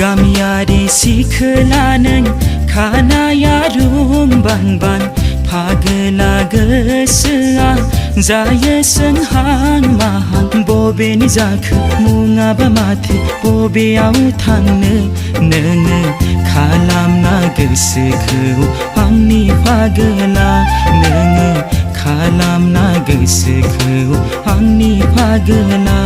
गामियारि सिखोला नों खानाया रुंबांबां फागोला गोसोआ जायो सोंहां माहां बबेनि जाखो मुङाबा माथो बबेयाव थांनो नोङो खालामना गोसोखौ आंनि फागोला नोङो खालामना गोसोखौ आंनि फागोला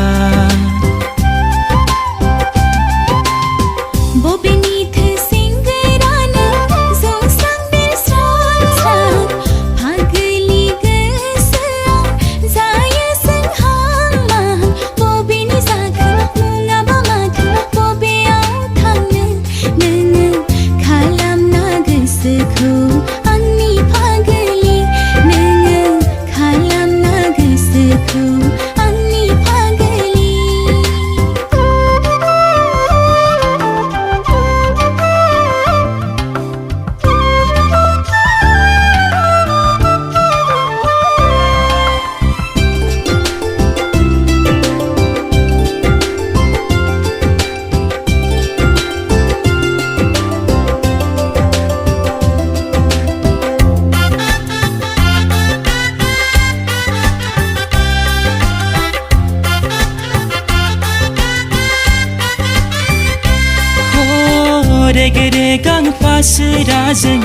रेगे रेगां फासोराजों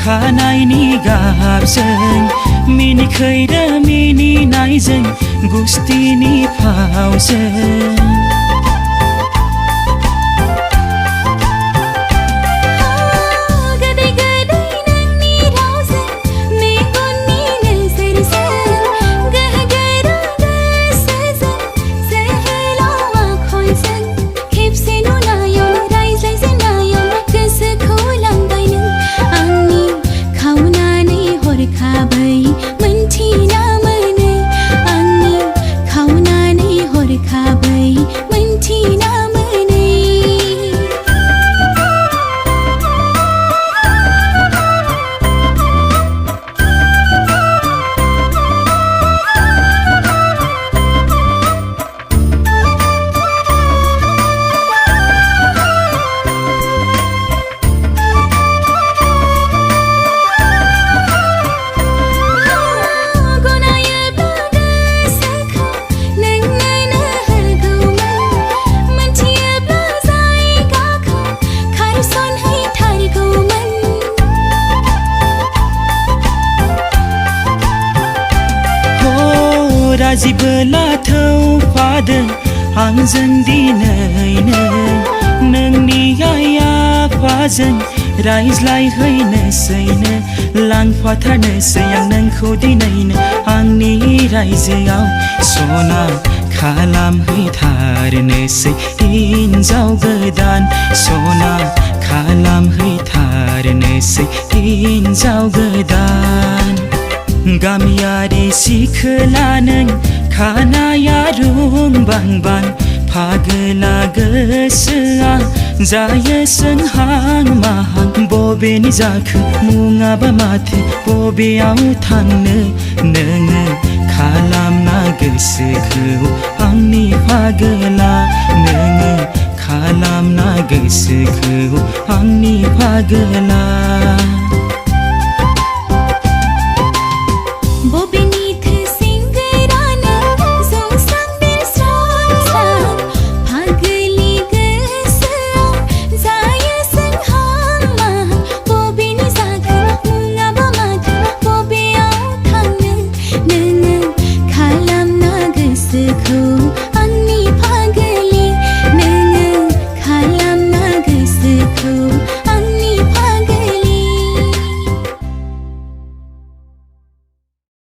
खानायनि गाबजों मिनिखैरो मिनिनायजों गुस्थिनि फावजों राजिबोला थौफादों आंजों दिनैनो नोंनि आइ आफाजों रायज्लायहैनोसैनो लांफाथारनोसै आं नोंखौ दिनैनो आंनि रायजोआव सना खालामहैथारनोसै हिन्जाव गोदान सना खालामहैथारनोसै हिन्जाव गोदान गामियारि सिखोला नों खानाया रुंबांबां फागोला गोसोआ जायो सोंहां माहां बबेनि जाखो मुङाबा माथो बबेयाव थांनो नोङो खालामना गोसोखौ आंनि फागोला नोङो खालामना गोसोखौ आंनि फागोला